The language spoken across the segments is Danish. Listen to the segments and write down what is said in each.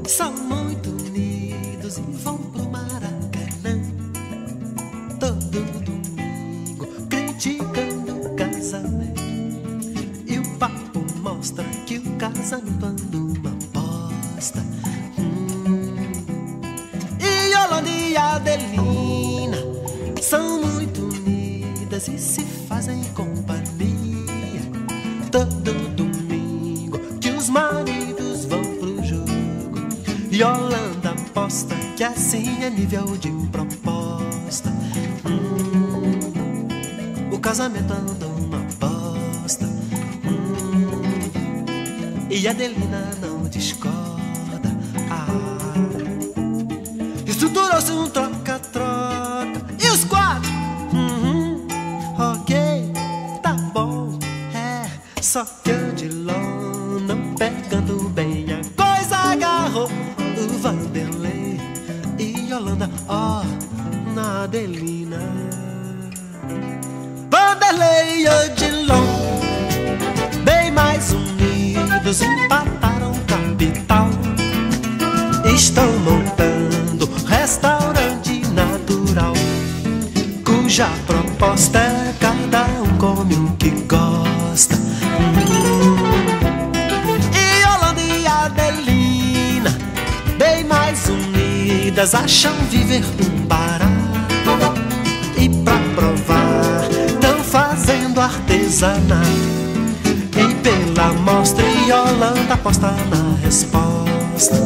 São muito unidos e vão pro Maracanã todo domingo, criticando o casamento. E o papo mostra que o casamento anda uma bosta. E Yolanda e Adelina são muito unidas e se fazem companhia todo domingo, que os maridos vão pro jogo. Yolanda aposta que assim é nível de proposta. O casamento anda uma bosta. E Adelina não discorda. Estruturou-se um troca-troca. E os quatro? Ok, tá bom. É, só que Odilon, não pegando bem a coisa, agarrou o Vanderlei e Yolanda, ó, na Adelina. Vanderlei e Odilon, bem mais unidos, empataram capital. Estão montando restaurante natural, cuja proposta é cada um come o que gosta. E Yolanda e Adelina, bem mais unidas, acham viver um barato. E pra provar, tão fazendo artesanato. E pela mostra, Yolanda aposta na resposta.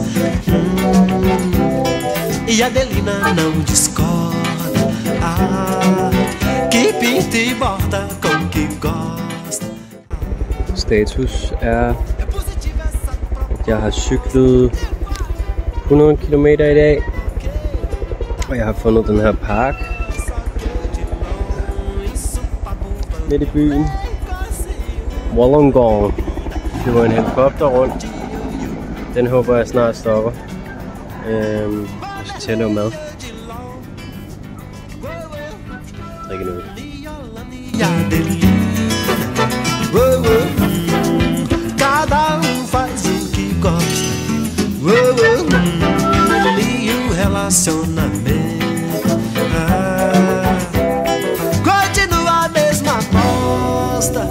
E Adelina não discorda. Que pinta e borda com o que gosta. Status er, at jeg har cyklet 100 km i dag, og jeg har fundet den her park. midt i byen. Wollongong. Det var en helikopter rundt. Den håber jeg snart stopper. Jeg skal til at lave mad. Drikke noget. Cada faz o que gosta. E o relacionamento continua a mesma aposta.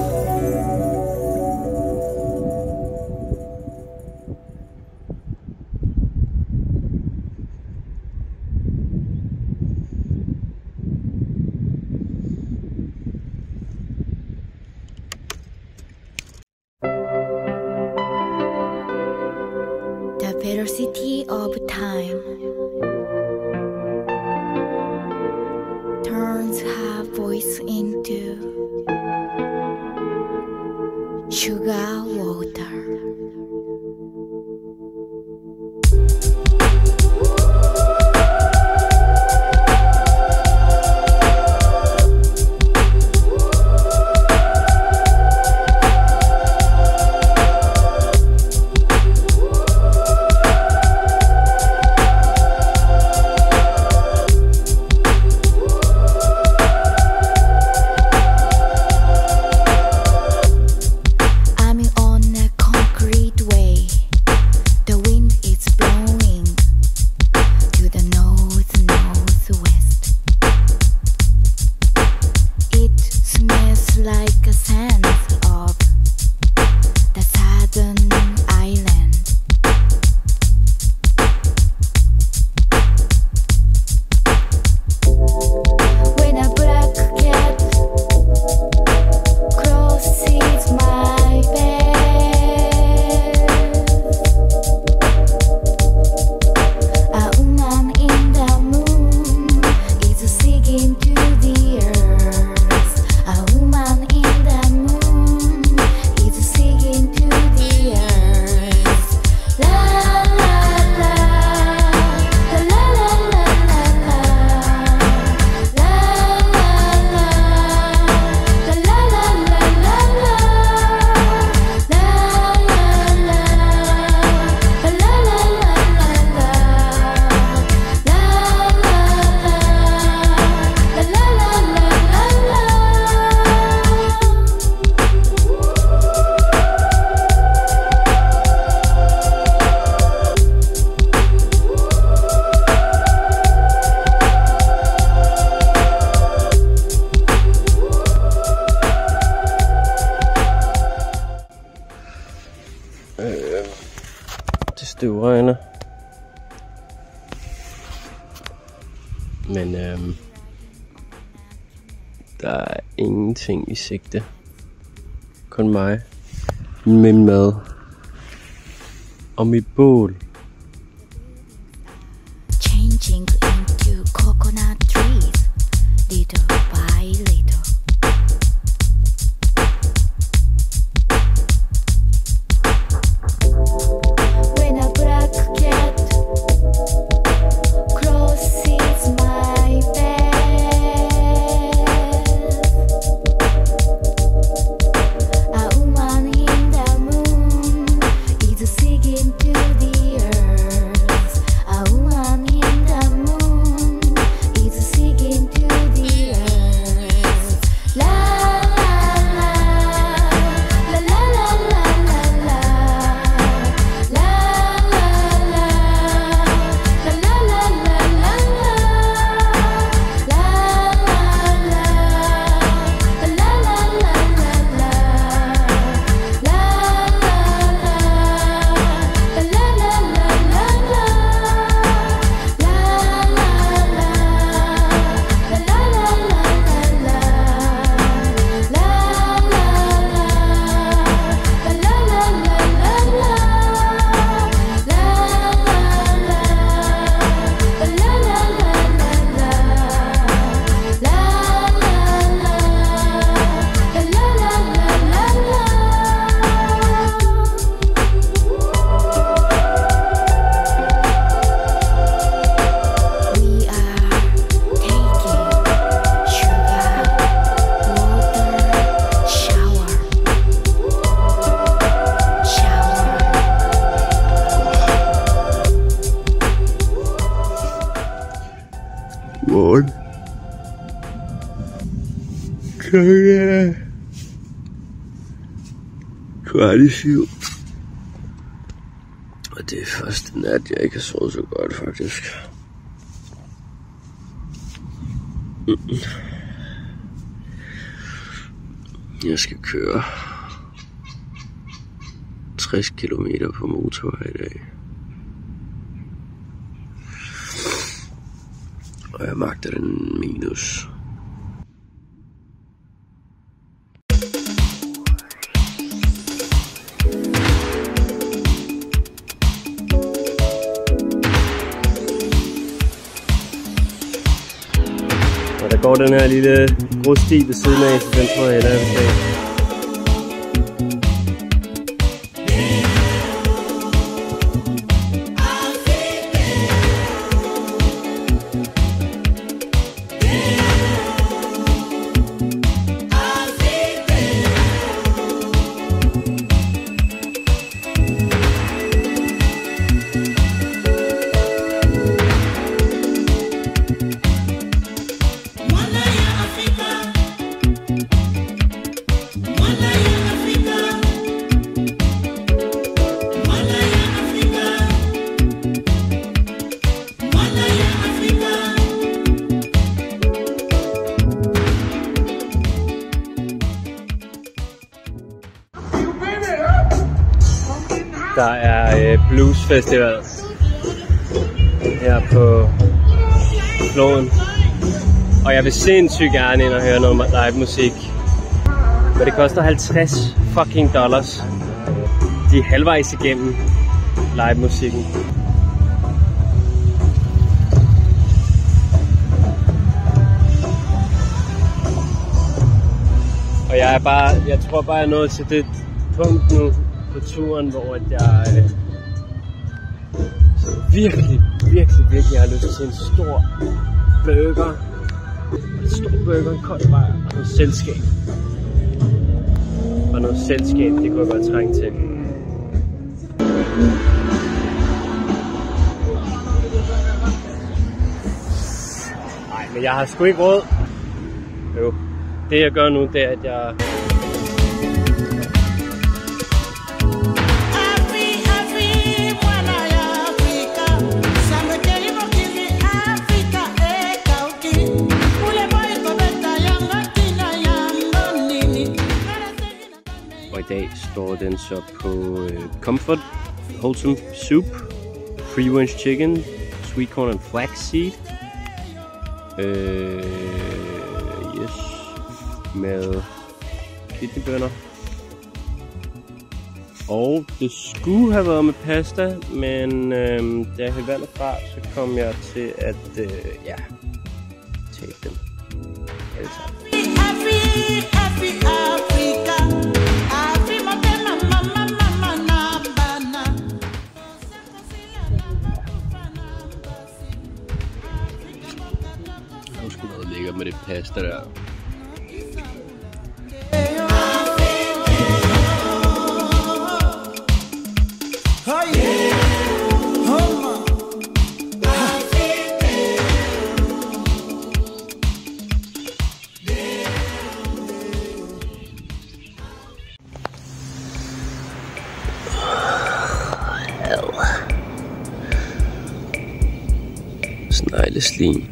The velocity of time turns her voice into sugar water. Det støvregner. Men der er ingenting i sigte. Kun mig, min mad og mit bål. Changing into coconut trees, little by little. When a black cat crosses my path, a woman in the moon is singing to the earth. A woman in the moon is singing to the earth. Morgen. Klokken er 6:15. Og det er første nat, jeg ikke har sovet så godt, faktisk. Jeg skal køre 60 kilometer på motorvej i dag. Og jeg magter den minus. Og der går den her lille grussti ved siden af, så den tror jeg, der er ved dag. Der er Blues Festival her på floden, og jeg vil sindssygt gerne ind og høre noget live musik, men det koster $50 fucking. De er halvvejs igennem live musikken. Og jeg tror bare, jeg er nået til det punkt nu på turen, hvor jeg virkelig har lyst til en stor burger. En stor burger, en kold bajer og noget selskab. Og noget selskab, det kunne jeg godt trænge til. Nej, men jeg har sgu ikke råd. Jo, det jeg gør nu, det er, at jeg... Og i dag står den så på Comfort, Wholesome Soup, Free Range Chicken, Sweet Corn and Flaxseed. Yes. Med kidneybønner. Og det skulle have været med pasta, men da jeg hældte vandet fra, så kom jeg til at tage dem alle sammen. Der er sgu noget lækkert med det pasta der. Snegleslim.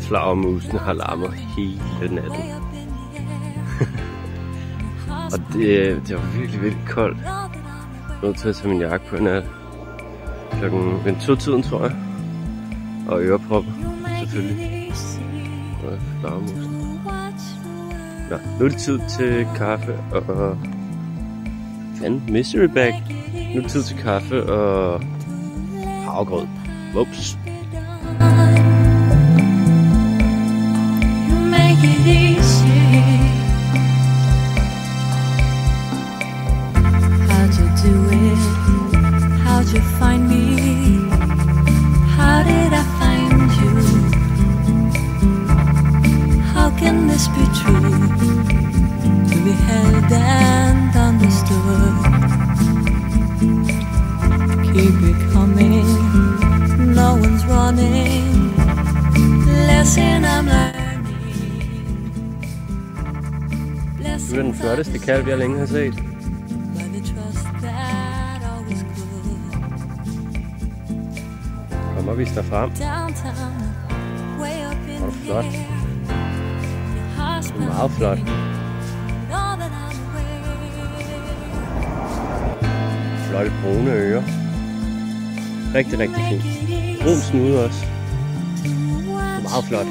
Flagermusene har larmet hele natten. Og det var virkelig koldt. Jeg er nødt til at tage min jakke på nat. Klokken 2-tiden, tror jeg. Og ørepropper, selvfølgelig. Og flagermusene. Nå, nu er det tid til kaffe og... Fanden, mystery bag. Nu er det tid til kaffe og havregrød. Whoops. How'd you do it? How'd you find me? How did I find you? How can this be true? To be held and understood. Keep it coming, no one's running. Lesson I'm learning. Du er den flotteste kalv, jeg længe har set. Kom og vis dig frem. Hvor er du flot. Du er meget flot. Flotte brune ører. Rigtig, rigtig fint. Brun snude også. Du er meget flot.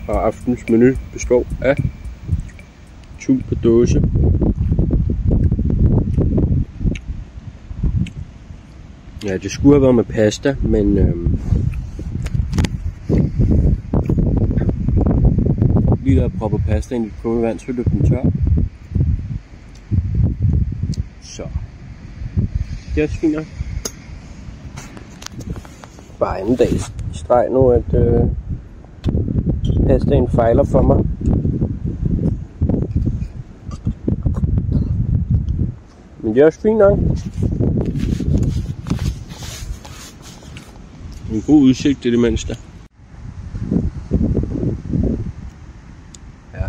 Og aftens menu består af tun på dåse, ja, det skulle have været med pasta, men lige der propper pasta ind i kogende vand, så løb den tør. Så det er også fint nok. Bare anden dags streg nu, at pastaen fejler for mig. Men det er også fint nok. En god udsigt i det mindste. Ja.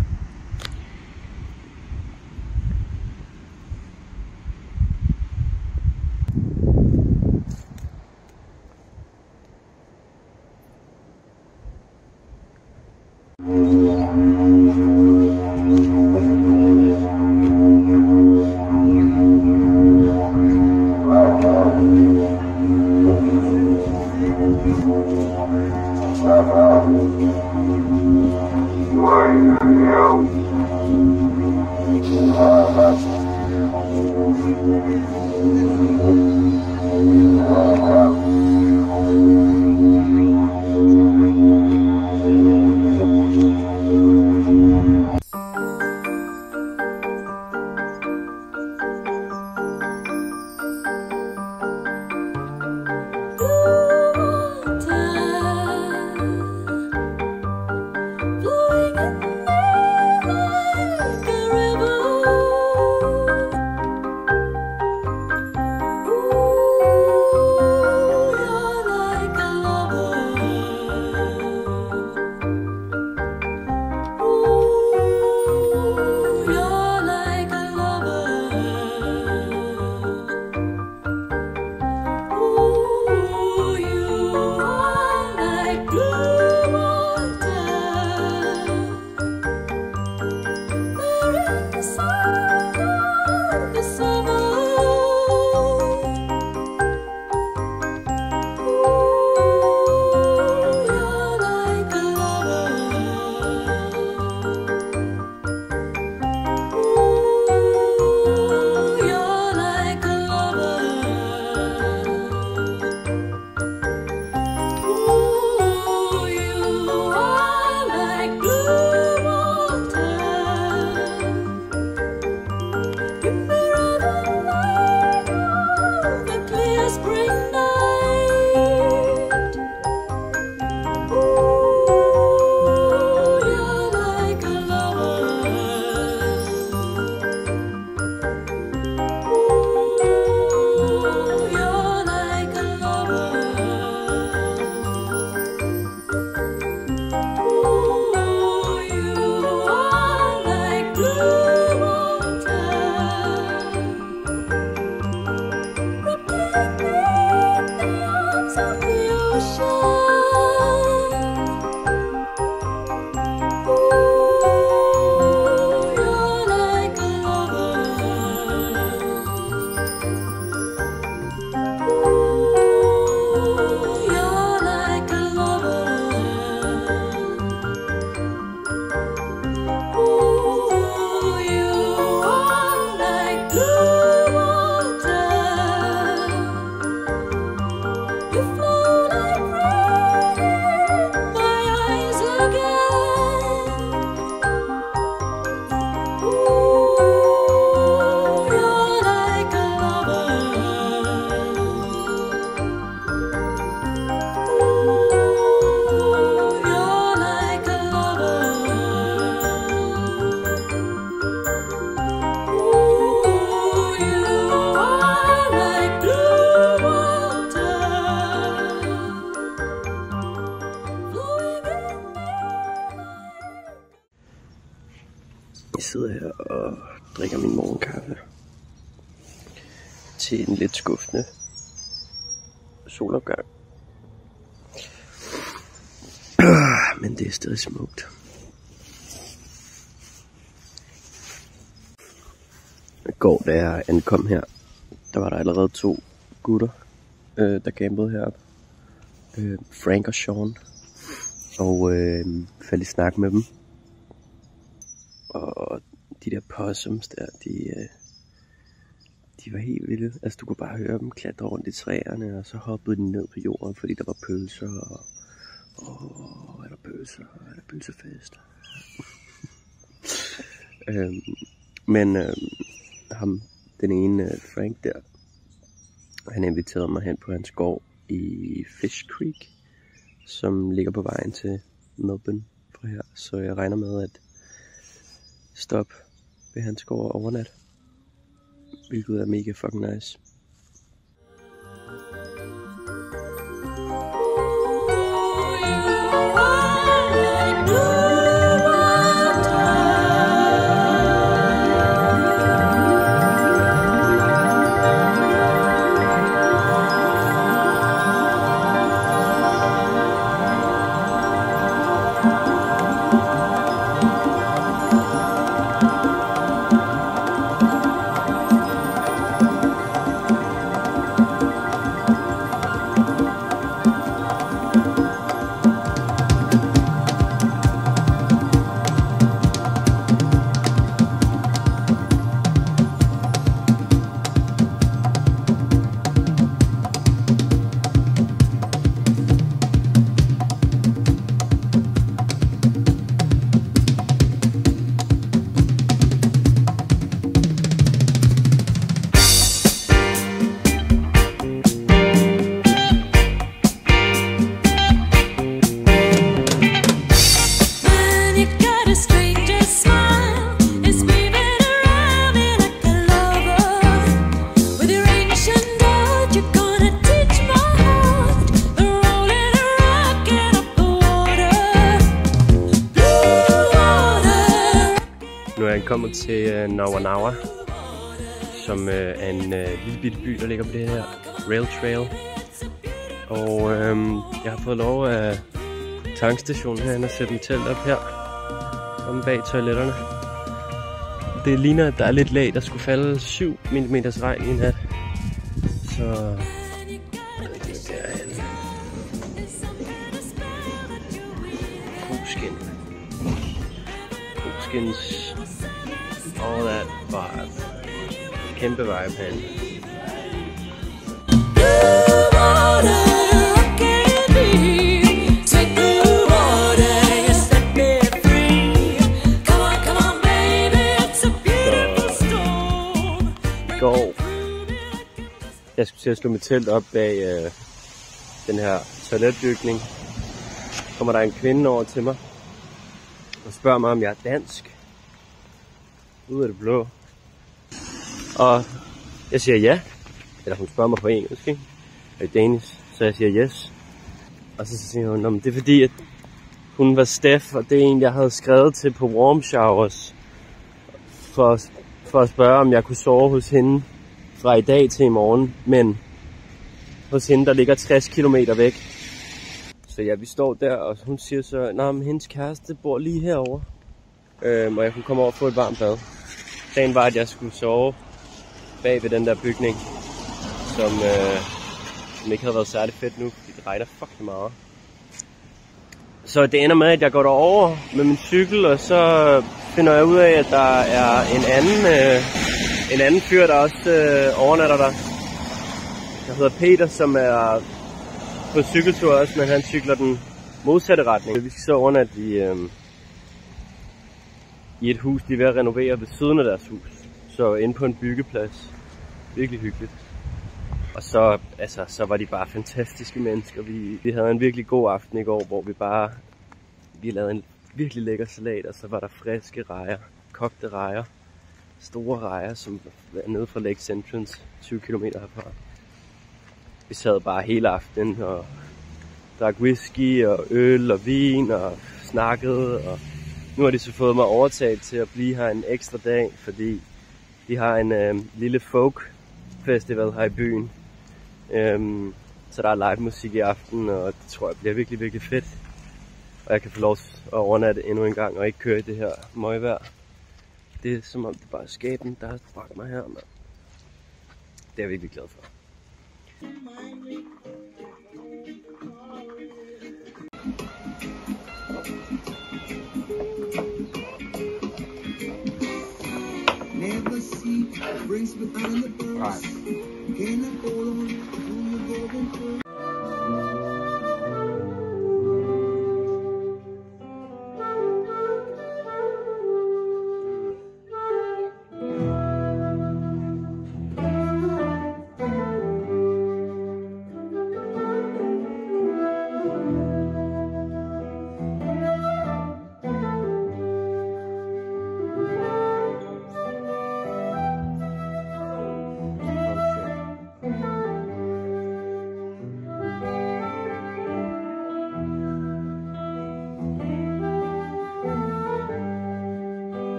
Jeg sidder her og drikker min morgenkaffe til en lidt skuffende solopgang. Men det er stadig smukt. I går, da jeg ankom her, der var der allerede 2 gutter, der gamblede heroppe. Frank og Sean. Og faldt i snak med dem. Og de der possums der, de var helt vilde. Altså du kunne bare høre dem klatre rundt i træerne, og så hoppede de ned på jorden, fordi der var pølser. Og er der pølser? Er der pølsefest? Men ham, den ene Frank der, han inviterede mig hen på hans gård i Fish Creek, som ligger på vejen til Melbourne fra her. Så jeg regner med at stoppe ved hans gård overnat, hvilket er mega fucking nice. Kommer til Nawanawa, som er en lille bitte by, der ligger på det her rail trail. Og jeg har fået lov af tankstationen herinde at sætte en telt op her, om bag toiletterne. Det ligner, at der er lidt lag, der skulle falde 7 mm regn i nat. Så Koskins. All that vibe. Kæmpe vibe herinde. I går, jeg skulle til at slå mit telt op bag den her toiletbygning. Kommer der en kvinde over til mig og spørger mig, om jeg er dansk. Ud af det blå. Og jeg siger ja. Eller hun spørger mig på engelsk, ikke? I Danish. Så jeg siger yes. Og så siger hun, det er fordi, at hun var Steff, og det er en, jeg havde skrevet til på warm showers. For at spørge, om jeg kunne sove hos hende fra i dag til i morgen. Men hos hende, der ligger 60 kilometer væk. Så ja, vi står der, og hun siger så, men hendes kæreste bor lige herovre. Og jeg kunne komme over og få et varmt bad. Planen var, at jeg skulle sove bag ved den der bygning, som ikke havde været særlig fedt nu, fordi det regner fucking meget. Så det ender med, at jeg går derover med min cykel, og så finder jeg ud af, at der er en anden fyr, der også overnatter der. Der hedder Peter, som er på cykeltur også, men han cykler den modsatte retning. Vi skal så overnatte i et hus, de er ved at renovere ved siden af deres hus. Så inde på en byggeplads. Virkelig hyggeligt. Og så var de bare fantastiske mennesker. Vi havde en virkelig god aften i går, hvor vi lavede en virkelig lækker salat, og så var der friske rejer, kogte rejer, store rejer, som er nede fra Lakes Entrance, 20 km herfra. Vi sad bare hele aftenen og drak whisky og øl og vin og snakkede, og Nu har de så fået mig overtaget til at blive her en ekstra dag, fordi de har en lille folk festival her i byen. Så der er live musik i aften, og det tror jeg bliver virkelig, virkelig fedt. Og jeg kan få lov at overnatte endnu en gang og ikke køre i det her møgvejr. Det er som om det bare er skæbnen, der har bragt mig her, mand. Det er jeg virkelig glad for.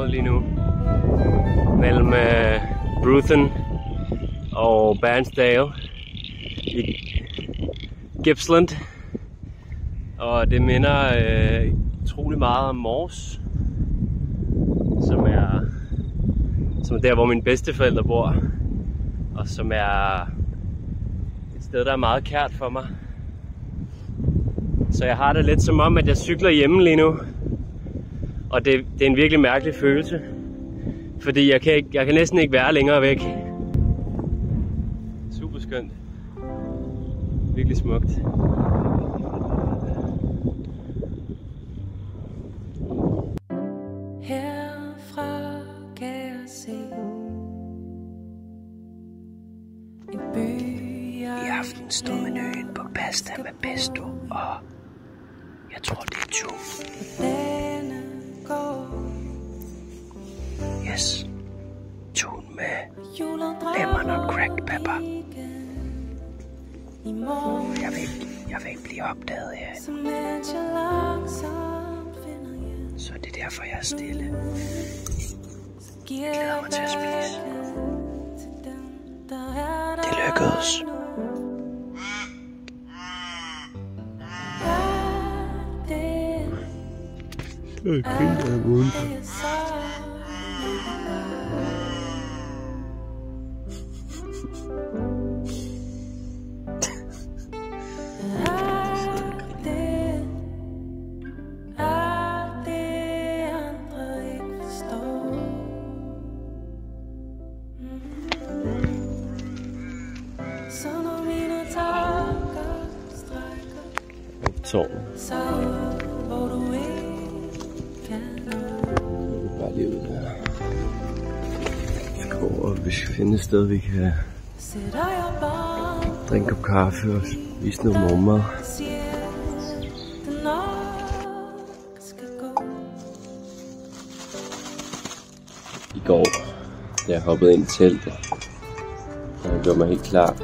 Lige nu mellem Bruthen og Bairnsdale i Gippsland, og det minder utrolig meget om Mors, som er der hvor mine bedsteforældre bor, og som er et sted der er meget kært for mig. Så jeg har det lidt som om at jeg cykler hjemme lige nu. Og det er en virkelig mærkelig følelse, fordi jeg kan næsten ikke være længere væk. Super skønt. Virkelig smukt. Herfra kan jeg se en by. I aften står menuen på pasta med pesto, og jeg tror det er tun. Yes, tun med lemon og cracked pepper. Jeg vil ikke blive opdaget her. Så det er derfor jeg er stille. Jeg glæder mig til at spise. Det lykkedes. Det er fint af munden. Så bare lige ud der. Jeg går over, hvis vi finder et sted, vi kan drikke en kop kaffe og spise noget morgenmad. I går, da jeg hoppede ind i teltet, og jeg gjorde mig helt klar,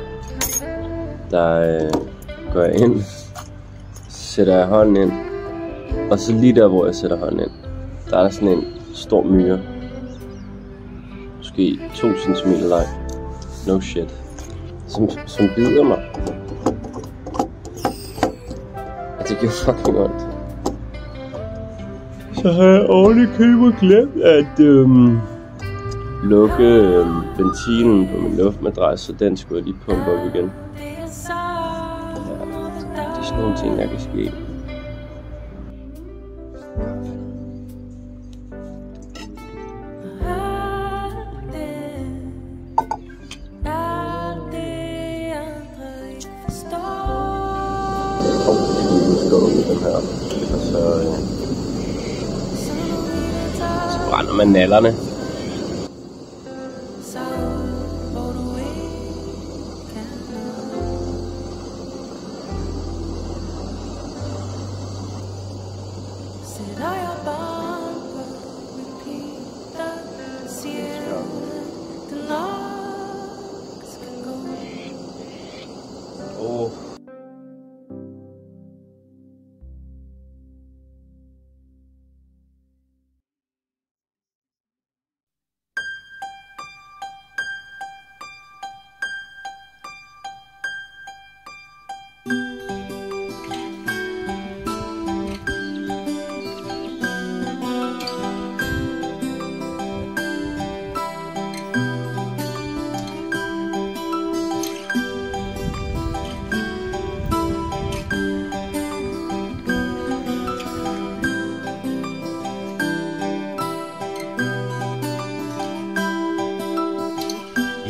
der går jeg ind, sætter jeg hånden ind, og så lige der hvor jeg sætter hånden ind, der er der sådan en stor myre, måske 2 cm lang, no shit, som bider mig, og det gjorde fucking ondt. Så har jeg ovenikøbet glemt at lukke ventilen på min luftmadras, så den skulle jeg lige pumpe op igen. Det er sådan nogle ting, der kan ske. Så brænder man nallerne.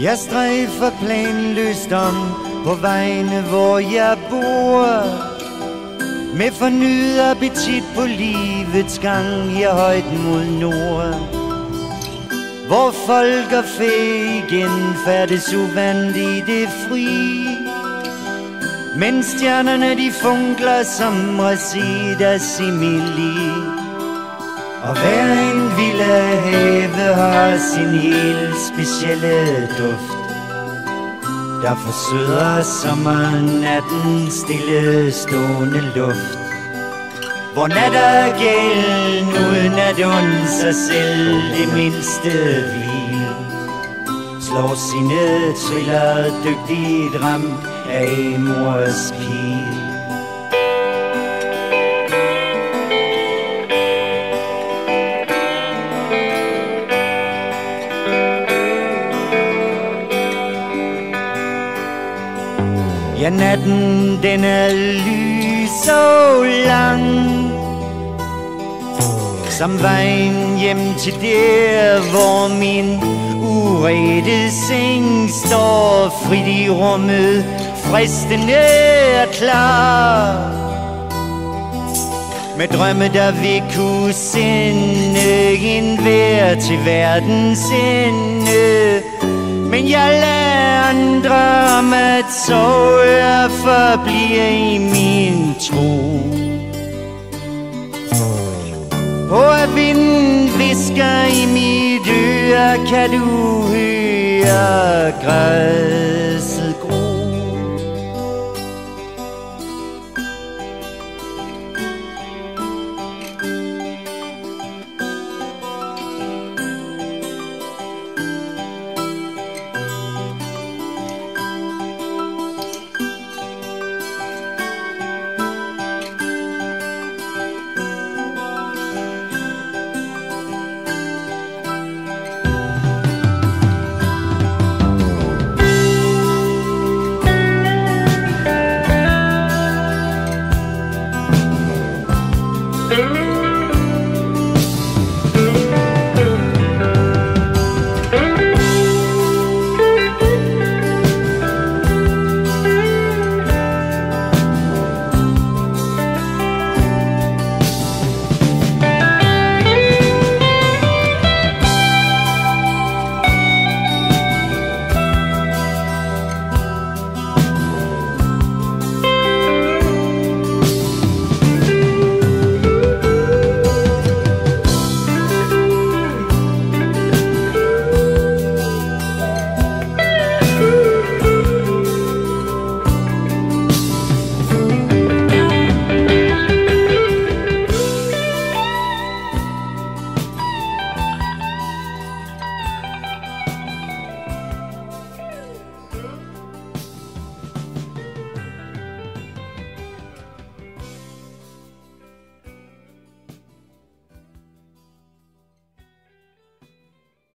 Jeg strejfer planløst om på vejene, hvor jeg bor, med fornyet appetit på livets gang her højt mod nord, hvor folk og fæ igen færdes uvant i det fri, men stjernerne de funkler som resider simili. Og hver en lille have har sin helt specielle duft, der forsøder sommernattens stillestående luft, hvor nat er gælden uden at unde sig selv det mindste hvil, slår sine triller dygtigt ramt af mors pil. Ja, natten den er lys og lang, som vejen hjem til der, hvor min urede seng står frit i rummet, fristende og klar, med drømme, der vil kunne sende enhver til verdens ende. Men jeg lader andre om at sove og forblive i min tro på at vinden hvisker i mit øre, kan du høre græd.